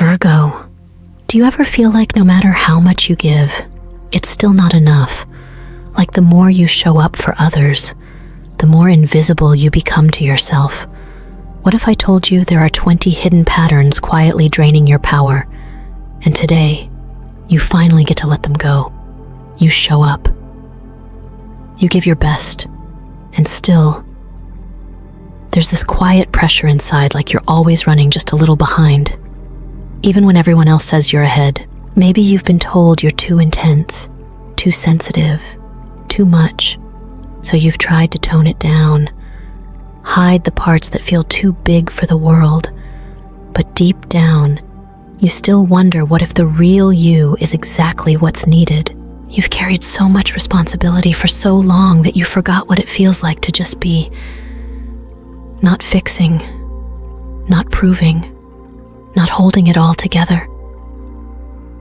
Virgo, do you ever feel like no matter how much you give, it's still not enough? Like the more you show up for others, the more invisible you become to yourself. What if I told you there are 20 hidden patterns quietly draining your power, and today, you finally get to let them go? You show up. You give your best, and still, there's this quiet pressure inside, like you're always running just a little behind. Even when everyone else says you're ahead, maybe you've been told you're too intense, too sensitive, too much, so you've tried to tone it down, hide the parts that feel too big for the world. But deep down, you still wonder, what if the real you is exactly what's needed? You've carried so much responsibility for so long that you forgot what it feels like to just be. Not fixing, not proving, not holding it all together.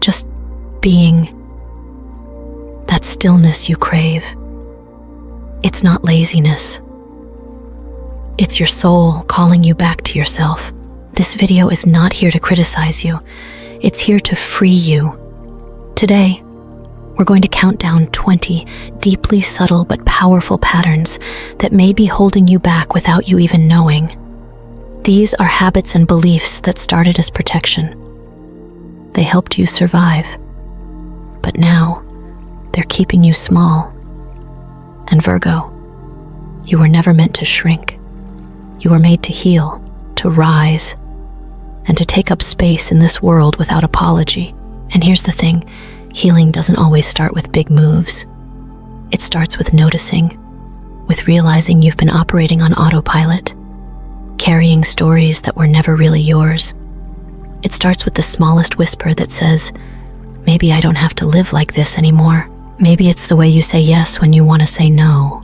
Just being. That stillness you crave. It's not laziness. It's your soul calling you back to yourself. This video is not here to criticize you. It's here to free you. Today, we're going to count down 20 deeply subtle but powerful patterns that may be holding you back without you even knowing. These are habits and beliefs that started as protection. They helped you survive, but now they're keeping you small. And Virgo, you were never meant to shrink. You were made to heal, to rise, and to take up space in this world without apology. And here's the thing. Healing doesn't always start with big moves. It starts with noticing, with realizing you've been operating on autopilot, carrying stories that were never really yours. It starts with the smallest whisper that says, maybe I don't have to live like this anymore. Maybe it's the way you say yes when you want to say no.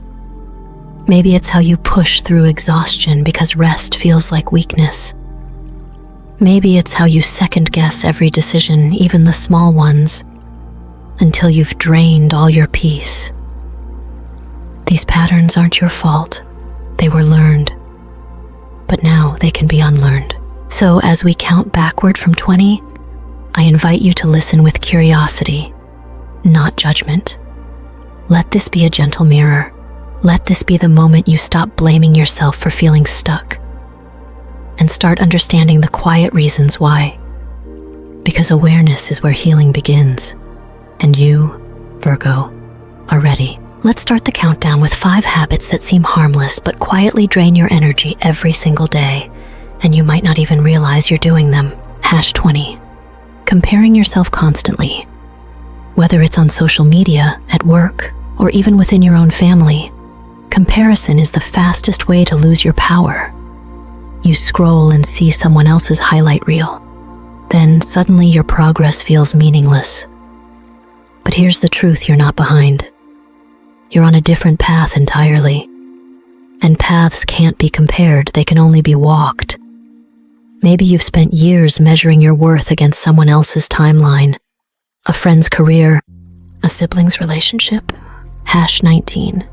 Maybe it's how you push through exhaustion because rest feels like weakness. Maybe it's how you second-guess every decision, even the small ones, until you've drained all your peace. These patterns aren't your fault. They were learned. But now they can be unlearned. So as we count backward from 20, I invite you to listen with curiosity, not judgment. Let this be a gentle mirror. Let this be the moment you stop blaming yourself for feeling stuck and start understanding the quiet reasons why. Because awareness is where healing begins. And you, Virgo, are ready. Let's start the countdown with 5 habits that seem harmless but quietly drain your energy every single day, and you might not even realize you're doing them. #20. Comparing yourself constantly. Whether it's on social media, at work, or even within your own family, comparison is the fastest way to lose your power. You scroll and see someone else's highlight reel. Then suddenly your progress feels meaningless. But here's the truth, you're not behind. You're on a different path entirely. And paths can't be compared, they can only be walked. Maybe you've spent years measuring your worth against someone else's timeline, a friend's career, a sibling's relationship. #19.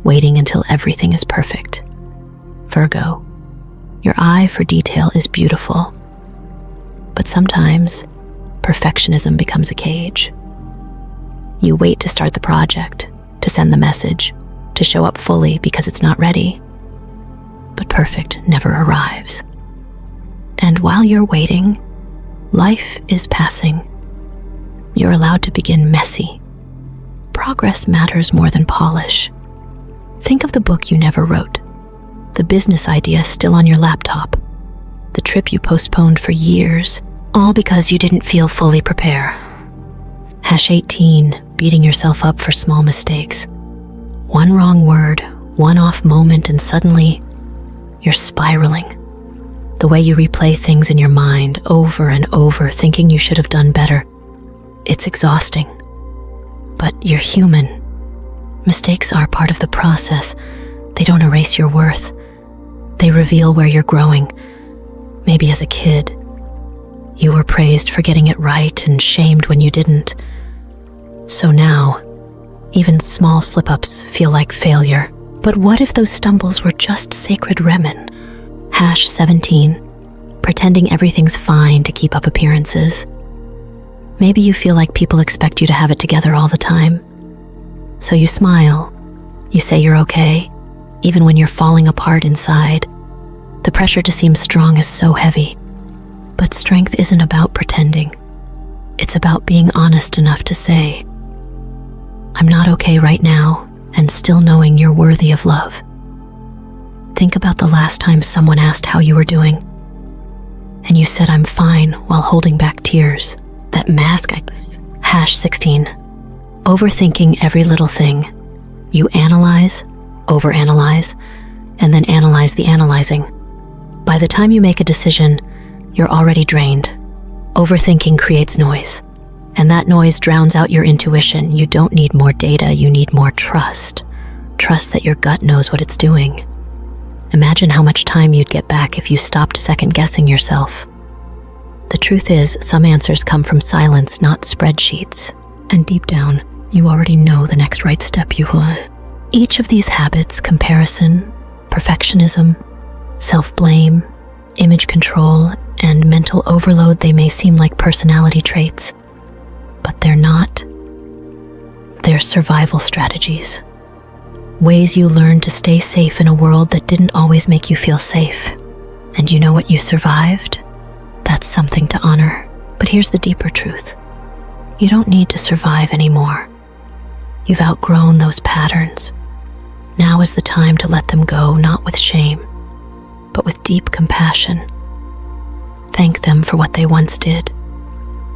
Waiting until everything is perfect. Virgo, your eye for detail is beautiful. But sometimes, perfectionism becomes a cage. You wait to start the project, to send the message, to show up fully because it's not ready. But perfect never arrives. And while you're waiting, life is passing. You're allowed to begin messy. Progress matters more than polish. Think of the book you never wrote, the business idea still on your laptop, the trip you postponed for years, all because you didn't feel fully prepared. #18, beating yourself up for small mistakes. One wrong word, one off moment, and suddenly you're spiraling. The way you replay things in your mind over and over, thinking you should have done better. It's exhausting. But you're human. Mistakes are part of the process. They don't erase your worth. They reveal where you're growing. Maybe as a kid, you were praised for getting it right and shamed when you didn't. So now, even small slip-ups feel like failure. But what if those stumbles were just sacred remen? #17, pretending everything's fine to keep up appearances. Maybe you feel like people expect you to have it together all the time. So you smile, you say you're okay, even when you're falling apart inside. The pressure to seem strong is so heavy. But strength isn't about pretending. It's about being honest enough to say, I'm not okay right now, and still knowing you're worthy of love. Think about the last time someone asked how you were doing, and you said, I'm fine, while holding back tears. That mask, #16. Overthinking every little thing. You analyze, overanalyze, and then analyze the analyzing. By the time you make a decision, you're already drained. Overthinking creates noise, and that noise drowns out your intuition. You don't need more data, you need more trust. Trust that your gut knows what it's doing. Imagine how much time you'd get back if you stopped second-guessing yourself. The truth is, some answers come from silence, not spreadsheets. And deep down, you already know the next right step you want. Each of these habits, comparison, perfectionism, self-blame, image control, and mental overload, they may seem like personality traits, but they're not. They're survival strategies. Ways you learn to stay safe in a world that didn't always make you feel safe. And you know what? You survived. That's something to honor. But here's the deeper truth. You don't need to survive anymore. You've outgrown those patterns. Now is the time to let them go, not with shame, but with deep compassion. Thank them for what they once did,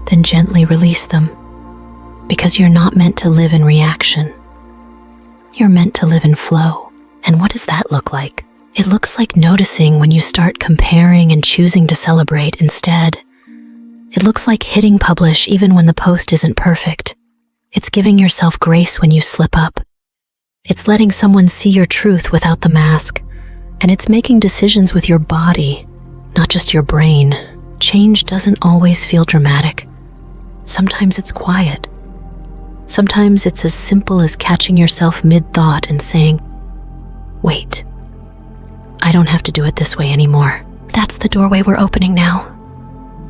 then gently release them, because you're not meant to live in reaction. You're meant to live in flow. And what does that look like? It looks like noticing when you start comparing and choosing to celebrate instead. It looks like hitting publish even when the post isn't perfect. It's giving yourself grace when you slip up. It's letting someone see your truth without the mask. And it's making decisions with your body, not just your brain. Change doesn't always feel dramatic. Sometimes it's quiet. Sometimes it's as simple as catching yourself mid-thought and saying, wait, I don't have to do it this way anymore. That's the doorway we're opening now.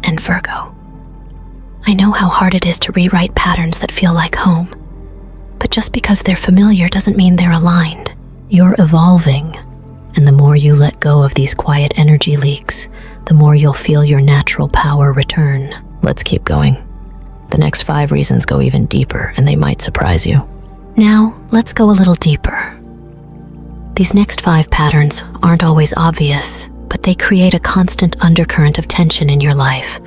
And Virgo, I know how hard it is to rewrite patterns that feel like home, but just because they're familiar doesn't mean they're aligned. You're evolving, and the more you let go of these quiet energy leaks, the more you'll feel your natural power return. Let's keep going. The next 5 reasons go even deeper, and they might surprise you. Now, let's go a little deeper. These next 5 patterns aren't always obvious, but they create a constant undercurrent of tension in your life.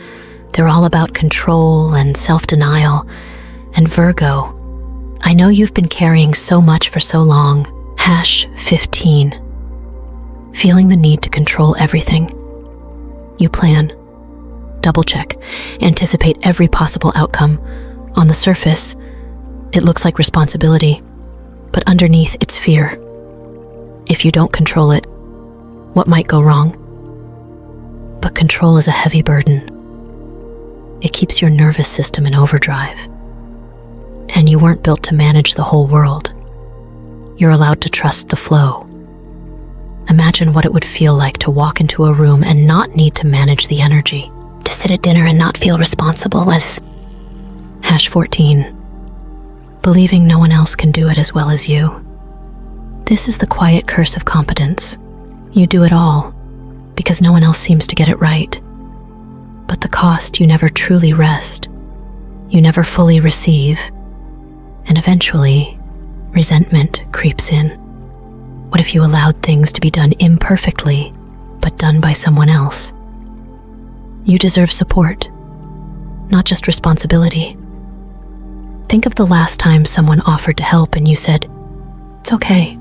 They're all about control and self-denial. And Virgo, I know you've been carrying so much for so long. #15. Feeling the need to control everything. You plan, double-check, anticipate every possible outcome. On the surface, it looks like responsibility, but underneath it's fear. If you don't control it, what might go wrong? But control is a heavy burden. It keeps your nervous system in overdrive. And you weren't built to manage the whole world. You're allowed to trust the flow. Imagine what it would feel like to walk into a room and not need to manage the energy. To sit at dinner and not feel responsible as #14. Believing no one else can do it as well as you. This is the quiet curse of competence. You do it all because no one else seems to get it right. But the cost, you never truly rest. You never fully receive. And eventually, resentment creeps in. What if you allowed things to be done imperfectly, but done by someone else? You deserve support, not just responsibility. Think of the last time someone offered to help and you said, "It's okay.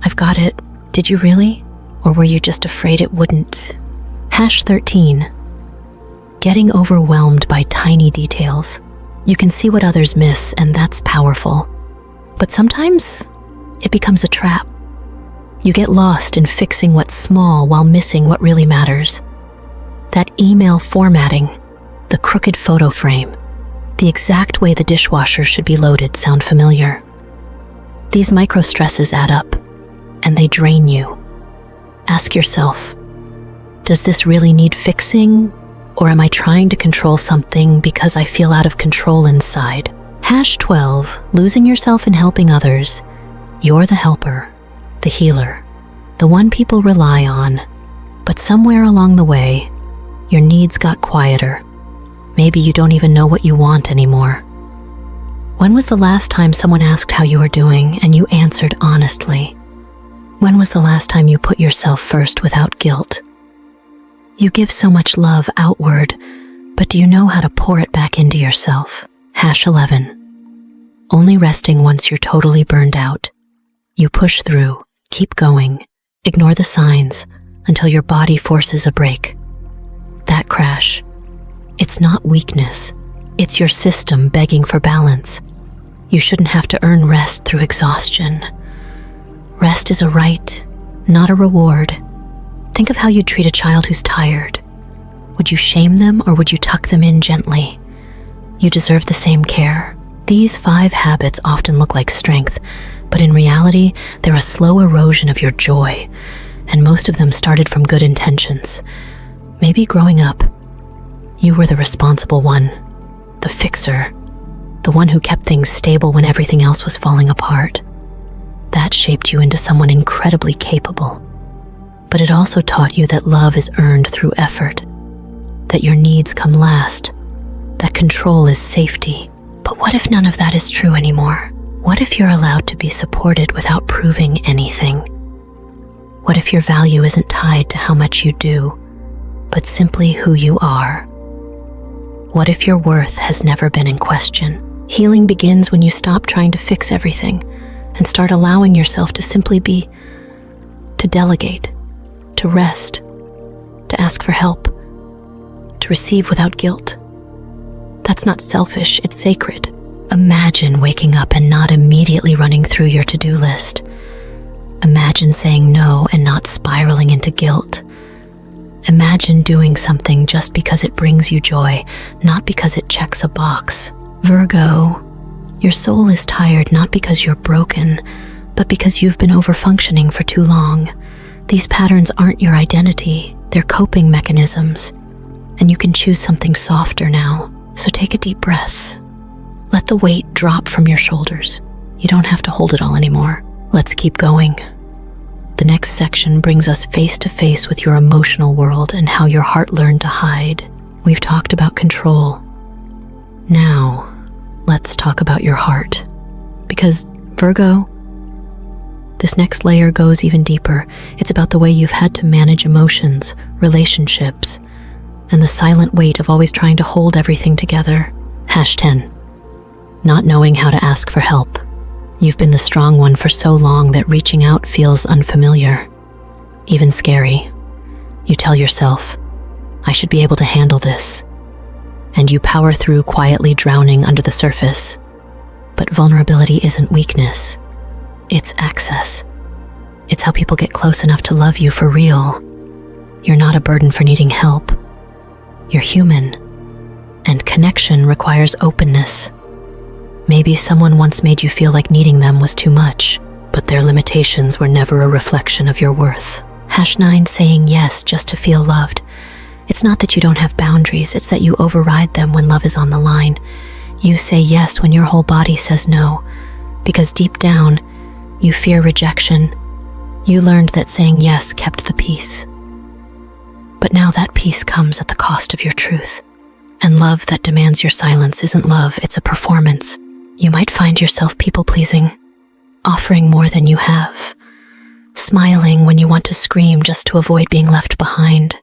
I've got it." Did you really? Or were you just afraid it wouldn't? #13. Getting overwhelmed by tiny details. You can see what others miss, and that's powerful. But sometimes it becomes a trap. You get lost in fixing what's small while missing what really matters. That email formatting, the crooked photo frame, the exact way the dishwasher should be loaded sound familiar. These micro stresses add up, and they drain you. Ask yourself, Does this really need fixing? Or am I trying to control something because I feel out of control inside? #12, losing yourself in helping others. You're the helper, the healer, the one people rely on. But somewhere along the way, your needs got quieter. Maybe you don't even know what you want anymore. When was the last time someone asked how you were doing and you answered honestly? When was the last time you put yourself first without guilt? You give so much love outward, but do you know how to pour it back into yourself? #11, only resting once you're totally burned out. You push through, keep going, ignore the signs until your body forces a break. That crash, it's not weakness, it's your system begging for balance. You shouldn't have to earn rest through exhaustion. Rest is a right, not a reward. Think of how you'd treat a child who's tired. Would you shame them or would you tuck them in gently? You deserve the same care. These 5 habits often look like strength, but in reality, they're a slow erosion of your joy, and most of them started from good intentions. Maybe growing up, you were the responsible one, the fixer, the one who kept things stable when everything else was falling apart. That shaped you into someone incredibly capable. But it also taught you that love is earned through effort, that your needs come last, that control is safety. But what if none of that is true anymore? What if you're allowed to be supported without proving anything? What if your value isn't tied to how much you do, but simply who you are? What if your worth has never been in question? Healing begins when you stop trying to fix everything and start allowing yourself to simply be, to delegate, to rest, to ask for help, to receive without guilt. That's not selfish, it's sacred. Imagine waking up and not immediately running through your to-do list. Imagine saying no and not spiraling into guilt. Imagine doing something just because it brings you joy, not because it checks a box. Virgo, your soul is tired not because you're broken, but because you've been overfunctioning for too long. These patterns aren't your identity, they're coping mechanisms, and you can choose something softer now. So take a deep breath. Let the weight drop from your shoulders. You don't have to hold it all anymore. Let's keep going. The next section brings us face to face with your emotional world and how your heart learned to hide. We've talked about control. Now, let's talk about your heart. Because, Virgo, this next layer goes even deeper. It's about the way you've had to manage emotions, relationships, and the silent weight of always trying to hold everything together. #10, not knowing how to ask for help. You've been the strong one for so long that reaching out feels unfamiliar, even scary. You tell yourself, I should be able to handle this. And you power through, quietly drowning under the surface. But vulnerability isn't weakness. It's access. It's how people get close enough to love you for real. You're not a burden for needing help. You're human. And connection requires openness. Maybe someone once made you feel like needing them was too much, but their limitations were never a reflection of your worth. #9, saying yes just to feel loved. It's not that you don't have boundaries, it's that you override them when love is on the line. You say yes when your whole body says no, because deep down, you fear rejection. You learned that saying yes kept the peace. But now that peace comes at the cost of your truth. And love that demands your silence isn't love, it's a performance. You might find yourself people-pleasing, offering more than you have, smiling when you want to scream just to avoid being left behind.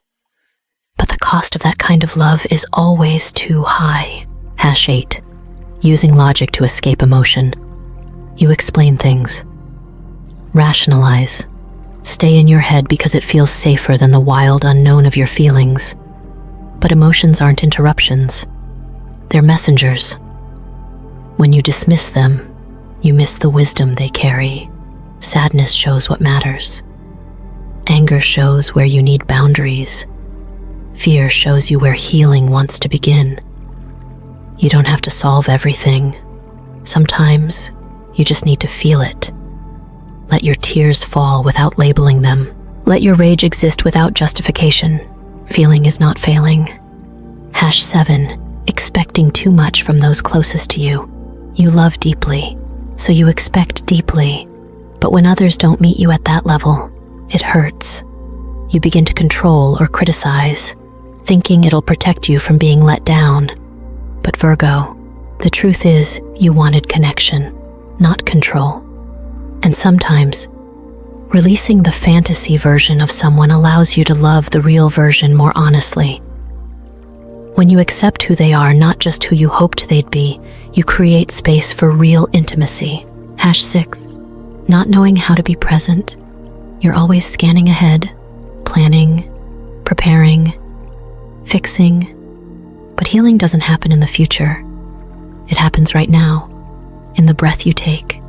But the cost of that kind of love is always too high. #8, using logic to escape emotion. You explain things, rationalize, stay in your head because it feels safer than the wild unknown of your feelings. But emotions aren't interruptions, they're messengers. When you dismiss them, you miss the wisdom they carry. Sadness shows what matters. Anger shows where you need boundaries. Fear shows you where healing wants to begin. You don't have to solve everything. Sometimes, you just need to feel it. Let your tears fall without labeling them. Let your rage exist without justification. Feeling is not failing. #7. Expecting too much from those closest to you. You love deeply, so you expect deeply. But when others don't meet you at that level, it hurts. You begin to control or criticize, thinking it'll protect you from being let down. But Virgo, the truth is you wanted connection, not control. And sometimes, releasing the fantasy version of someone allows you to love the real version more honestly. When you accept who they are, not just who you hoped they'd be, you create space for real intimacy. #6. Not knowing how to be present. You're always scanning ahead, planning, preparing, fixing. But healing doesn't happen in the future. It happens right now, in the breath you take,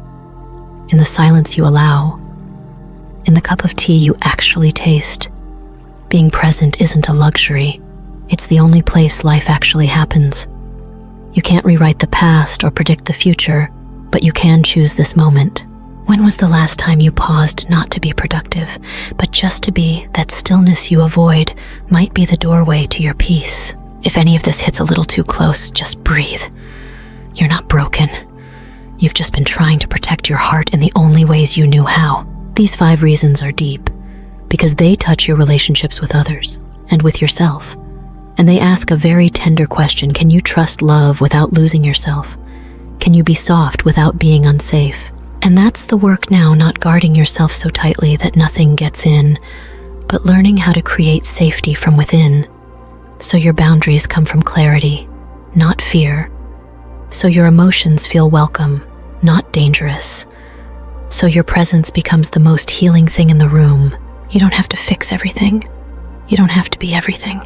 in the silence you allow, in the cup of tea you actually taste. Being present isn't a luxury. It's the only place life actually happens. You can't rewrite the past or predict the future, but you can choose this moment. When was the last time you paused not to be productive, but just to be? That stillness you avoid might be the doorway to your peace. If any of this hits a little too close, just breathe. You're not broken. You've just been trying to protect your heart in the only ways you knew how. These 5 reasons are deep because they touch your relationships with others and with yourself. And they ask a very tender question. Can you trust love without losing yourself? Can you be soft without being unsafe? And that's the work now, not guarding yourself so tightly that nothing gets in, but learning how to create safety from within. So your boundaries come from clarity, not fear. So your emotions feel welcome, not dangerous. So your presence becomes the most healing thing in the room. You don't have to fix everything. You don't have to be everything.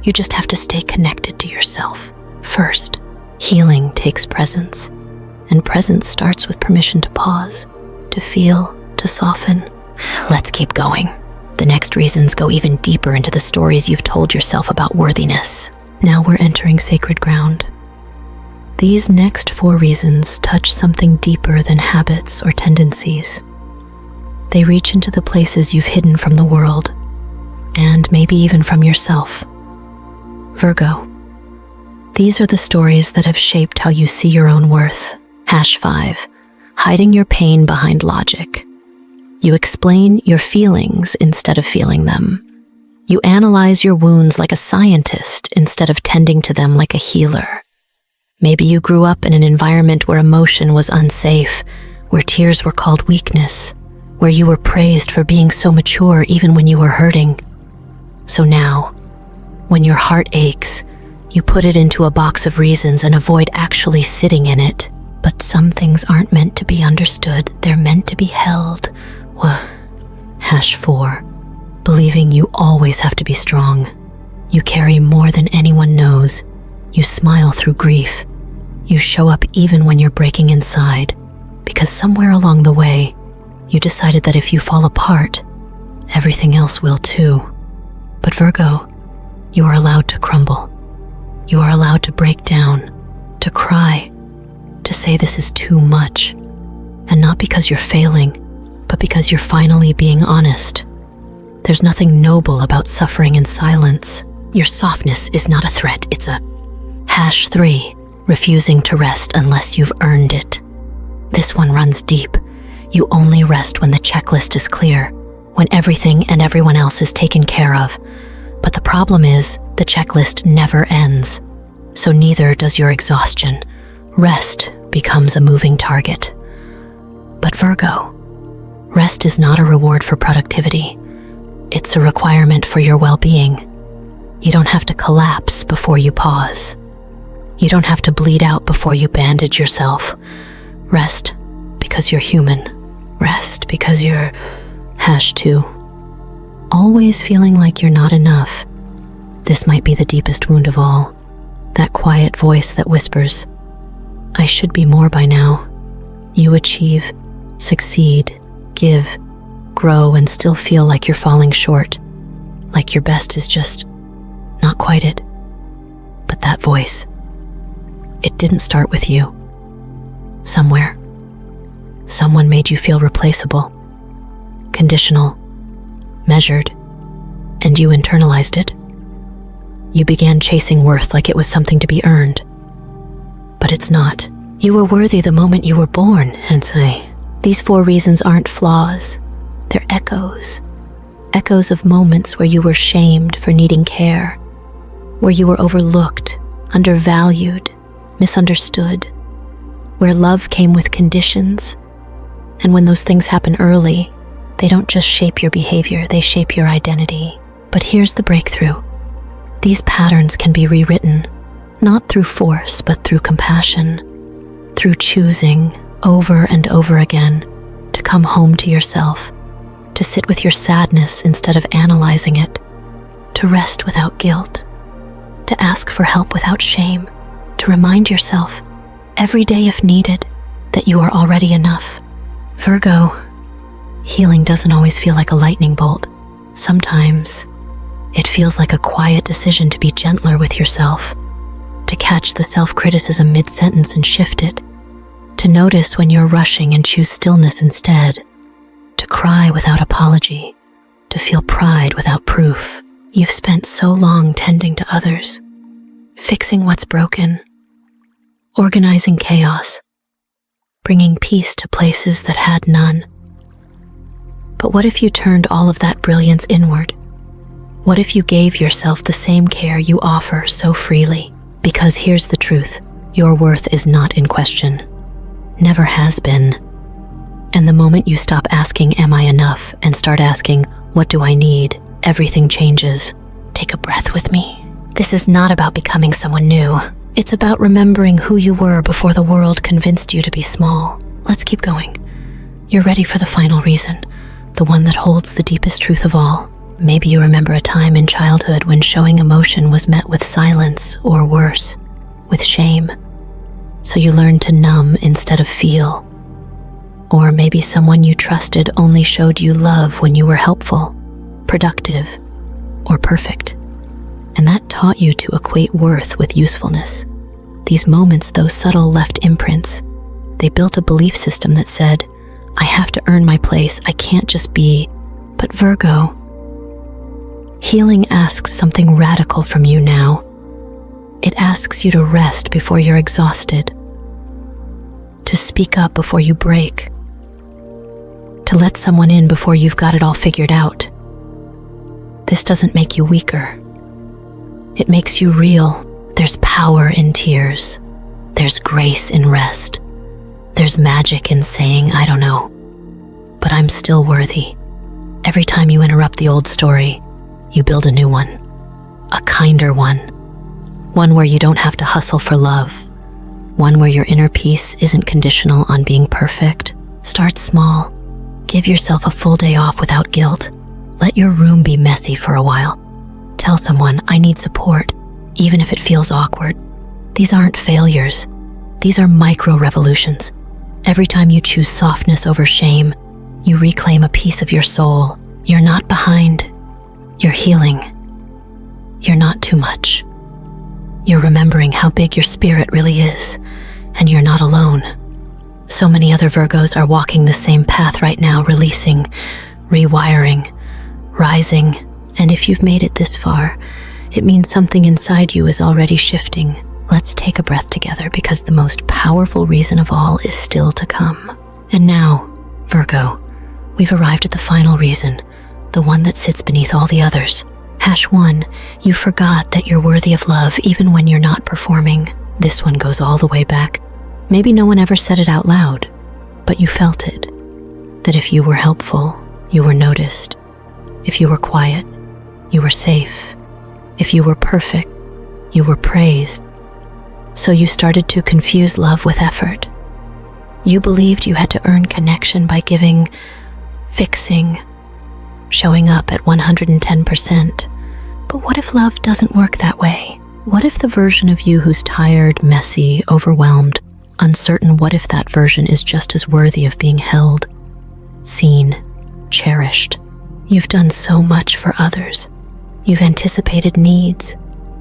You just have to stay connected to yourself first. Healing takes presence, and presence starts with permission to pause, to feel, to soften. Let's keep going. The next reasons go even deeper into the stories you've told yourself about worthiness. Now we're entering sacred ground. These next 4 reasons touch something deeper than habits or tendencies. They reach into the places you've hidden from the world, and maybe even from yourself. Virgo, these are the stories that have shaped how you see your own worth. #5. Hiding your pain behind logic. You explain your feelings instead of feeling them. You analyze your wounds like a scientist instead of tending to them like a healer. Maybe you grew up in an environment where emotion was unsafe, where tears were called weakness, where you were praised for being so mature even when you were hurting. So now, when your heart aches, you put it into a box of reasons and avoid actually sitting in it. But some things aren't meant to be understood, they're meant to be held. #4. Believing you always have to be strong. You carry more than anyone knows. You smile through grief. You show up even when you're breaking inside, because somewhere along the way, you decided that if you fall apart, everything else will too. But Virgo, you are allowed to crumble. You are allowed to break down, to cry, to say this is too much. And not because you're failing, but because you're finally being honest. There's nothing noble about suffering in silence. Your softness is not a threat, it's a #3. Refusing to rest unless you've earned it. This one runs deep. You only rest when the checklist is clear, when everything and everyone else is taken care of. But the problem is, the checklist never ends. So neither does your exhaustion. Rest becomes a moving target. But Virgo, rest is not a reward for productivity. It's a requirement for your well-being. You don't have to collapse before you pause. You don't have to bleed out before you bandage yourself. Rest because you're human. Rest because you're #2. Always feeling like you're not enough. This might be the deepest wound of all. That quiet voice that whispers, I should be more by now. You achieve, succeed, give, grow, and still feel like you're falling short. Like your best is just not quite it. But that voice, it didn't start with you. Somewhere, someone made you feel replaceable, conditional, measured, and you internalized it. You began chasing worth like it was something to be earned. But it's not. You were worthy the moment you were born, and these 4 reasons aren't flaws. They're echoes. Echoes of moments where you were shamed for needing care, where you were overlooked, undervalued, misunderstood, where love came with conditions. And when those things happen early, they don't just shape your behavior, they shape your identity. But here's the breakthrough. These patterns can be rewritten, not through force, but through compassion, through choosing over and over again to come home to yourself, to sit with your sadness instead of analyzing it, to rest without guilt, to ask for help without shame, to remind yourself every day if needed that you are already enough. Virgo, healing doesn't always feel like a lightning bolt. Sometimes it feels like a quiet decision to be gentler with yourself, to catch the self-criticism mid-sentence and shift it, to notice when you're rushing and choose stillness instead, to cry without apology, to feel pride without proof. You've spent so long tending to others, fixing what's broken, organizing chaos, bringing peace to places that had none. But what if you turned all of that brilliance inward? What if you gave yourself the same care you offer so freely? Because here's the truth, your worth is not in question. Never has been. And the moment you stop asking, am I enough, and start asking, what do I need, everything changes. Take a breath with me. This is not about becoming someone new. It's about remembering who you were before the world convinced you to be small. Let's keep going. You're ready for the final reason, the one that holds the deepest truth of all. Maybe you remember a time in childhood when showing emotion was met with silence, or worse, with shame. So you learned to numb instead of feel. Or maybe someone you trusted only showed you love when you were helpful, productive, or perfect. And that taught you to equate worth with usefulness. These moments, though subtle, left imprints. They built a belief system that said, I have to earn my place, I can't just be. But Virgo, healing asks something radical from you now. It asks you to rest before you're exhausted, to speak up before you break, to let someone in before you've got it all figured out. This doesn't make you weaker. It makes you real. There's power in tears. There's grace in rest. There's magic in saying, I don't know, but I'm still worthy. Every time you interrupt the old story, you build a new one, a kinder one where you don't have to hustle for love, one where your inner peace isn't conditional on being perfect. Start small. Give yourself a full day off without guilt. Let your room be messy for a while. Tell someone, I need support, even if it feels awkward. These aren't failures. These are micro-revolutions. Every time you choose softness over shame, you reclaim a piece of your soul. You're not behind. You're healing. You're not too much. You're remembering how big your spirit really is, and you're not alone. So many other Virgos are walking the same path right now, releasing, rewiring, rising. And if you've made it this far, it means something inside you is already shifting. Let's take a breath together, because the most powerful reason of all is still to come. And now, Virgo, we've arrived at the final reason, the one that sits beneath all the others. #1, you forgot that you're worthy of love even when you're not performing. This one goes all the way back. Maybe no one ever said it out loud, but you felt it. That if you were helpful, you were noticed. If you were quiet, you were safe. If you were perfect, you were praised. So you started to confuse love with effort. You believed you had to earn connection by giving, fixing, showing up at 110%. But what if love doesn't work that way? What if the version of you who's tired, messy, overwhelmed, uncertain, what if that version is just as worthy of being held, seen, cherished? You've done so much for others. You've anticipated needs,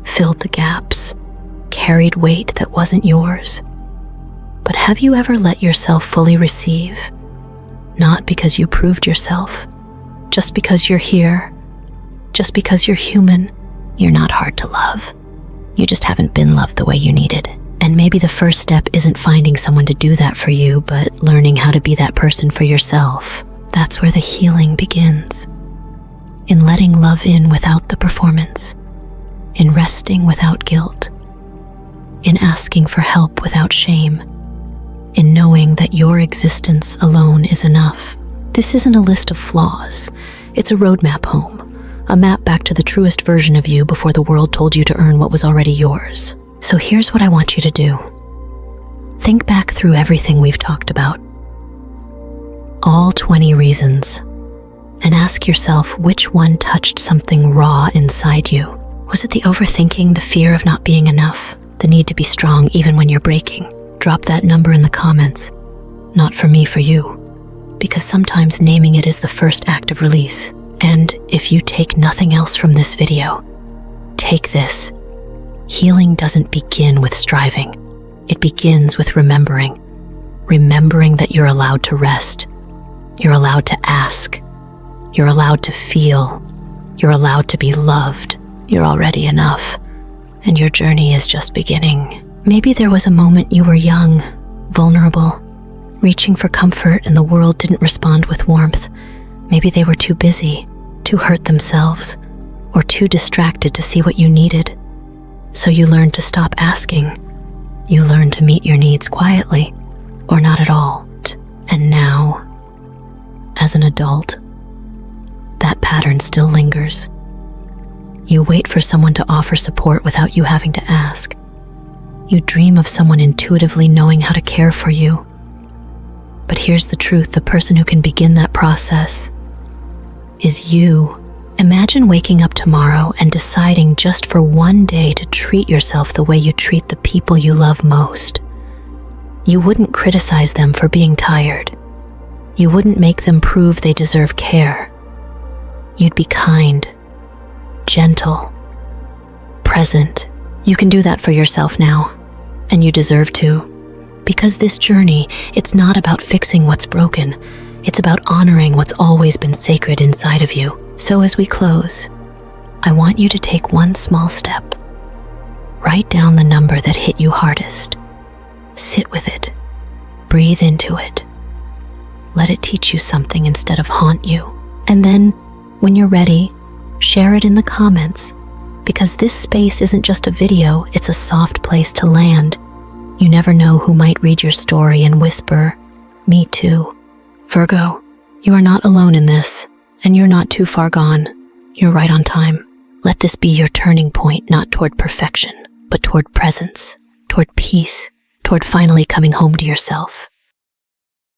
filled the gaps, carried weight that wasn't yours. But have you ever let yourself fully receive? Not because you proved yourself, just because you're here, just because you're human. You're not hard to love. You just haven't been loved the way you needed. And maybe the first step isn't finding someone to do that for you, but learning how to be that person for yourself. That's where the healing begins. In letting love in without the performance. In resting without guilt. In asking for help without shame. In knowing that your existence alone is enough. This isn't a list of flaws. It's a roadmap home. A map back to the truest version of you before the world told you to earn what was already yours. So here's what I want you to do. Think back through everything we've talked about. All 20 reasons. And ask yourself which one touched something raw inside you. Was it the overthinking, the fear of not being enough, the need to be strong even when you're breaking? Drop that number in the comments. Not for me, for you. Because sometimes naming it is the first act of release. And if you take nothing else from this video, take this. Healing doesn't begin with striving. It begins with remembering. Remembering that you're allowed to rest. You're allowed to ask. You're allowed to feel. You're allowed to be loved. You're already enough. And your journey is just beginning. Maybe there was a moment you were young, vulnerable, reaching for comfort and the world didn't respond with warmth. Maybe they were too busy, too hurt themselves, or too distracted to see what you needed. So you learned to stop asking. You learned to meet your needs quietly, or not at all. And now, as an adult, that pattern still lingers. You wait for someone to offer support without you having to ask. You dream of someone intuitively knowing how to care for you. But here's the truth, the person who can begin that process is you. Imagine waking up tomorrow and deciding just for one day to treat yourself the way you treat the people you love most. You wouldn't criticize them for being tired. You wouldn't make them prove they deserve care. You'd be kind, gentle, present. You can do that for yourself now, and you deserve to. Because this journey, it's not about fixing what's broken. It's about honoring what's always been sacred inside of you. So as we close, I want you to take one small step. Write down the number that hit you hardest. Sit with it. Breathe into it. Let it teach you something instead of haunt you. And then, when you're ready, share it in the comments. Because this space isn't just a video, it's a soft place to land. You never know who might read your story and whisper, "Me too." Virgo, you are not alone in this, and you're not too far gone. You're right on time. Let this be your turning point, not toward perfection, but toward presence, toward peace, toward finally coming home to yourself.